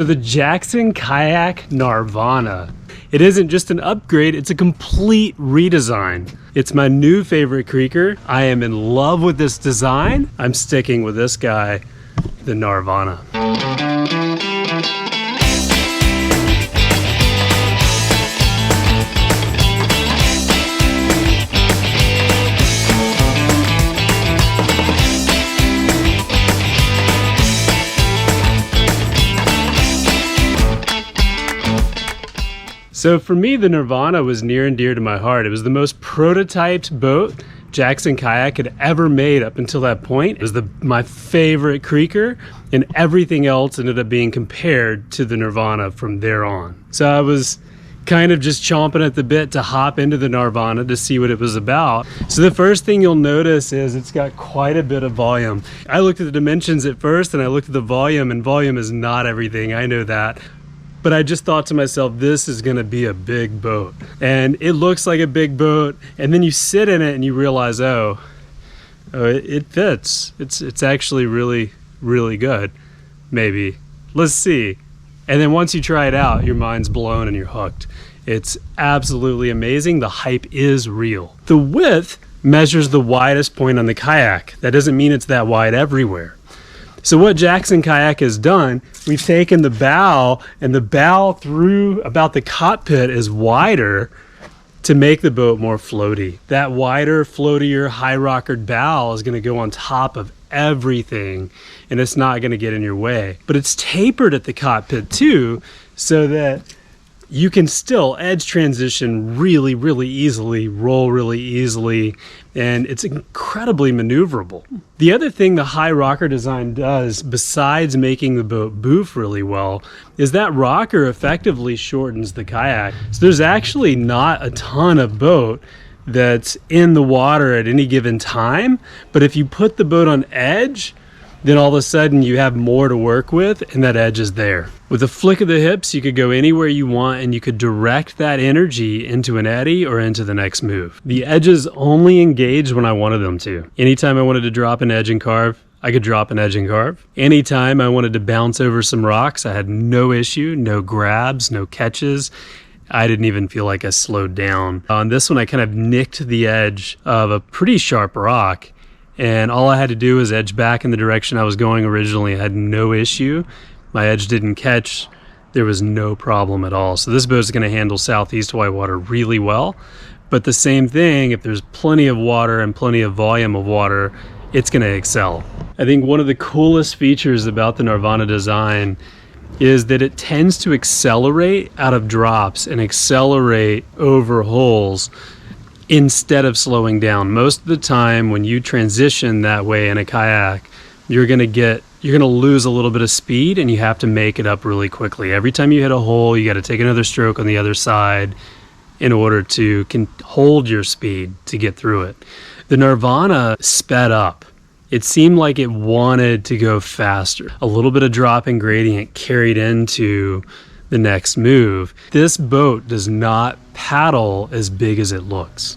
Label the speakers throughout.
Speaker 1: So the Jackson Kayak Gnarvana. It isn't just an upgrade, it's a complete redesign. It's my new favorite creeker. I am in love with this design. I'm sticking with this guy, the Nirvana. So for me, the Nirvana was near and dear to my heart. It was the most prototyped boat Jackson Kayak had ever made up until that point. It was my favorite creeker, and everything else ended up being compared to the Nirvana from there on. So I was kind of just chomping at the bit to hop into the Nirvana to see what it was about. So the first thing you'll notice is it's got quite a bit of volume. I looked at the dimensions at first and I looked at the volume, and volume is not everything, I know that. But I just thought to myself, this is gonna be a big boat. And it looks like a big boat, and then you sit in it and you realize, oh, it fits. It's actually really, really good, maybe. Let's see. And then once you try it out, your mind's blown and you're hooked. It's absolutely amazing. The hype is real. The width measures the widest point on the kayak. That doesn't mean it's that wide everywhere. So what Jackson Kayak has done, we've taken the bow, and the bow through about the cockpit is wider to make the boat more floaty. That wider, floatier, high rockered bow is gonna go on top of everything, and it's not gonna get in your way. But it's tapered at the cockpit too, so that you can still edge transition really, really easily, roll really easily, and it's incredibly maneuverable. The other thing the high rocker design does, besides making the boat boof really well, is that rocker effectively shortens the kayak. So there's actually not a ton of boat that's in the water at any given time, but if you put the boat on edge, then all of a sudden you have more to work with, and that edge is there. With a flick of the hips, you could go anywhere you want, and you could direct that energy into an eddy or into the next move. The edges only engaged when I wanted them to. Anytime I wanted to drop an edge and carve, I could drop an edge and carve. Anytime I wanted to bounce over some rocks, I had no issue, no grabs, no catches. I didn't even feel like I slowed down. On this one, I kind of nicked the edge of a pretty sharp rock, and all I had to do was edge back in the direction I was going originally. I had no issue. My edge didn't catch. There was no problem at all. So this boat is going to handle southeast Hawaii water really well. But the same thing, if there's plenty of water and plenty of volume of water, it's going to excel. I think one of the coolest features about the Nirvana design is that it tends to accelerate out of drops and accelerate over holes instead of slowing down. Most of the time when you transition that way in a kayak, you're gonna lose a little bit of speed, and you have to make it up really quickly. Every time you hit a hole, you gotta take another stroke on the other side in order to hold your speed to get through it. The Nirvana sped up. It seemed like it wanted to go faster. A little bit of drop and gradient carried into the next move. This boat does not paddle as big as it looks.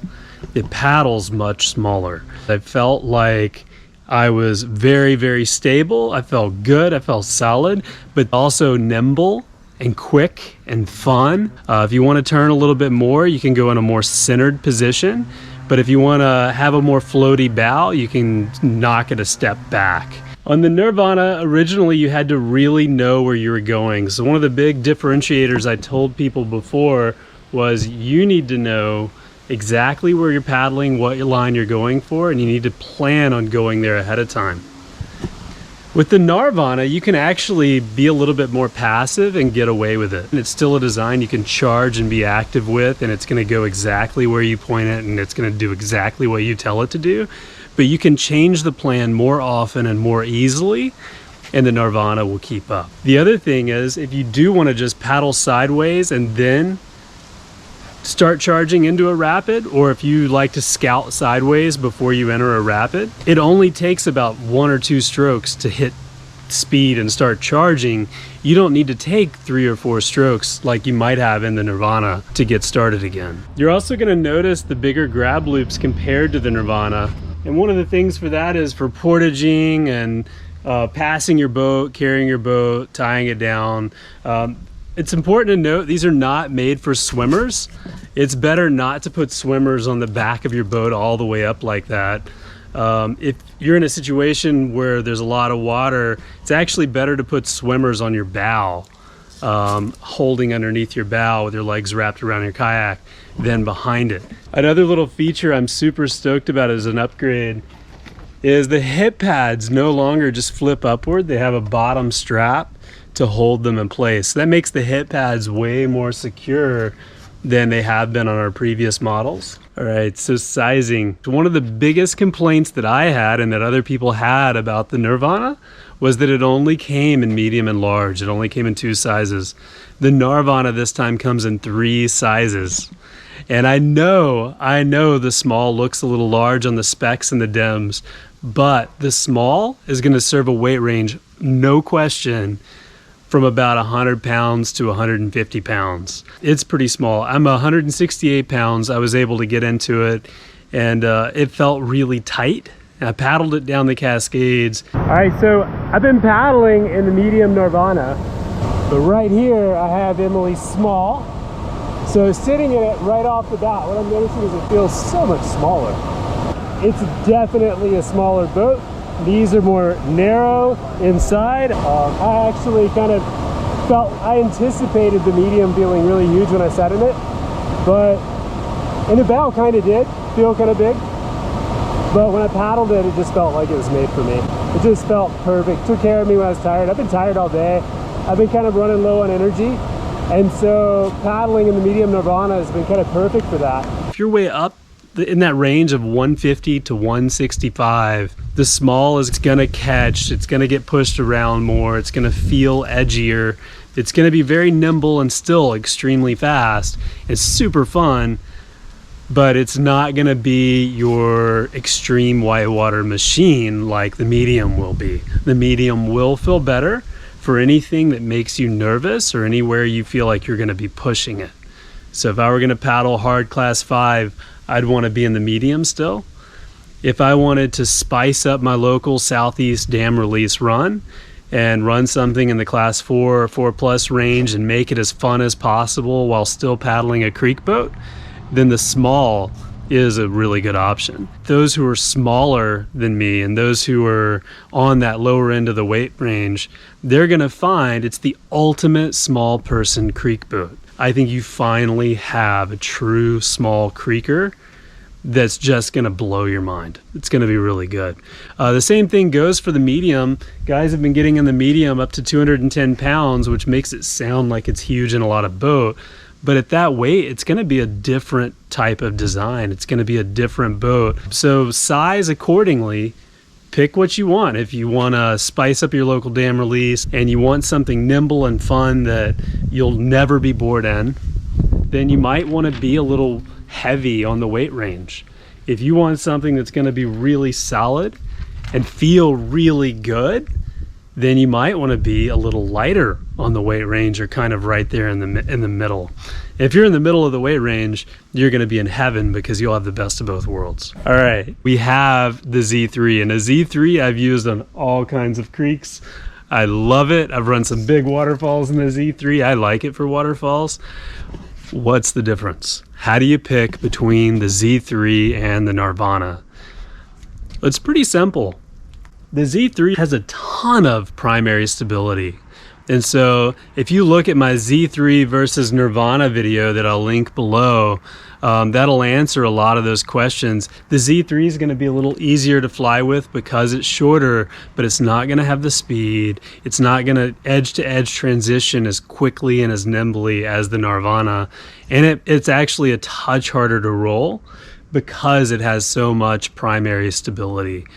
Speaker 1: It paddles much smaller. I felt like I was very, very stable. I felt good. I felt solid, but also nimble and quick and fun. If you want to turn a little bit more, you can go in a more centered position. But if you want to have a more floaty bow, you can knock it a step back. On the Nirvana, originally you had to really know where you were going. So one of the big differentiators I told people before was you need to know exactly where you're paddling, what line you're going for, and you need to plan on going there ahead of time. With the Nirvana, you can actually be a little bit more passive and get away with it. And it's still a design you can charge and be active with, and it's gonna go exactly where you point it, and it's gonna do exactly what you tell it to do. But you can change the plan more often and more easily, and the Nirvana will keep up. The other thing is, if you do want to just paddle sideways and then start charging into a rapid, or if you like to scout sideways before you enter a rapid, it only takes about 1 or 2 strokes to hit speed and start charging. You don't need to take 3 or 4 strokes like you might have in the Nirvana to get started again. You're also going to notice the bigger grab loops compared to the Nirvana. And one of the things for that is for portaging and passing your boat, carrying your boat, tying it down. It's important to note these are not made for swimmers. It's better not to put swimmers on the back of your boat all the way up like that. If you're in a situation where there's a lot of water, it's actually better to put swimmers on your bow, holding underneath your bow with your legs wrapped around your kayak, than behind it. Another little feature I'm super stoked about as an upgrade is the hip pads no longer just flip upward. They have a bottom strap to hold them in place. That makes the hip pads way more secure than they have been on our previous models. All right, so sizing. One of the biggest complaints that I had and that other people had about the Nirvana was that it only came in medium and large. It only came in 2 sizes. The Gnarvana this time comes in 3 sizes. And I know the small looks a little large on the specs and the DEMs, but the small is gonna serve a weight range, no question, from about 100 pounds to 150 pounds. It's pretty small. I'm 168 pounds. I was able to get into it, and it felt really tight. I paddled it down the Cascades. All right, so I've been paddling in the medium Nirvana, but right here I have Emily's small. So sitting in it right off the bat, what I'm noticing is it feels so much smaller. It's definitely a smaller boat. These are more narrow inside. I actually kind of I anticipated the medium feeling really huge when I sat in it, but in the bow kind of did feel kind of big. But when I paddled it, it just felt like it was made for me. It just felt perfect. Took care of me when I was tired. I've been tired all day. I've been kind of running low on energy. And so paddling in the medium Nirvana has been kind of perfect for that. If you're way up in that range of 150 to 165, the small is gonna catch, it's gonna get pushed around more, it's gonna feel edgier, it's gonna be very nimble and still extremely fast. It's super fun, but it's not gonna be your extreme whitewater machine like the medium will be. The medium will feel better for anything that makes you nervous or anywhere you feel like you're gonna be pushing it. So if I were gonna paddle hard class 5, I'd wanna be in the medium still. If I wanted to spice up my local Southeast dam release run and run something in the class 4 or 4+ range and make it as fun as possible while still paddling a creek boat, then the small is a really good option. Those who are smaller than me and those who are on that lower end of the weight range, they're gonna find it's the ultimate small person creek boat. I think you finally have a true small creeker that's just gonna blow your mind. It's gonna be really good. The same thing goes for the medium. Guys have been getting in the medium up to 210 pounds, which makes it sound like it's huge in a lot of boat. But at that weight, it's gonna be a different type of design. It's gonna be a different boat. So size accordingly, pick what you want. If you wanna spice up your local dam release and you want something nimble and fun that you'll never be bored in, then you might wanna be a little heavy on the weight range. If you want something that's gonna be really solid and feel really good, then you might want to be a little lighter on the weight range or kind of right there in the middle. If you're in the middle of the weight range, you're going to be in heaven because you'll have the best of both worlds. All right, we have the Z3, and a Z3 I've used on all kinds of creeks. I love it. I've run some big waterfalls in the Z3. I like it for waterfalls. What's the difference? How do you pick between the Z3 and the Gnarvana? It's pretty simple. The Z3 has a ton of primary stability. And so if you look at my Z3 versus Nirvana video that I'll link below, that'll answer a lot of those questions. The Z3 is gonna be a little easier to fly with because it's shorter, but it's not gonna have the speed. It's not gonna edge to edge transition as quickly and as nimbly as the Nirvana. And it's actually a touch harder to roll because it has so much primary stability.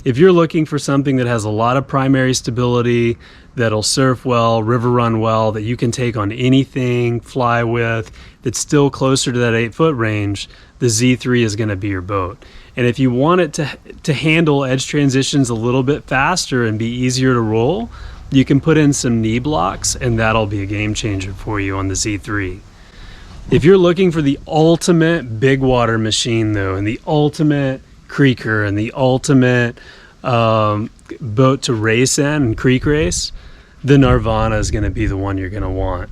Speaker 1: If you're looking for something that has a lot of primary stability, that'll surf well, river run well, that you can take on anything, fly with, that's still closer to that 8-foot range, the Z3 is gonna be your boat. And if you want it to handle edge transitions a little bit faster and be easier to roll, you can put in some knee blocks and that'll be a game changer for you on the Z3. If you're looking for the ultimate big water machine though, and the ultimate creeker and the ultimate boat to race in and creek race, the Nirvana is going to be the one you're going to want.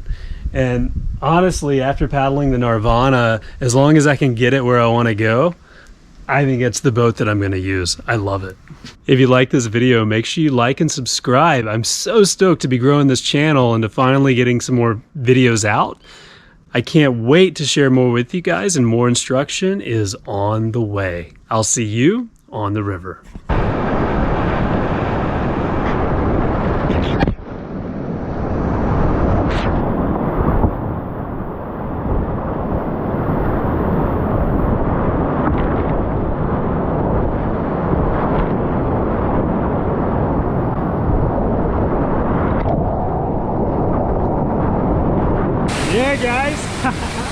Speaker 1: And honestly, after paddling the Nirvana, as long as I can get it where I want to go, I think it's the boat that I'm going to use. I love it. If you like this video, make sure you like and subscribe. I'm so stoked to be growing this channel and to finally getting some more videos out. I can't wait to share more with you guys, and more instruction is on the way. I'll see you on the river. Yeah, guys.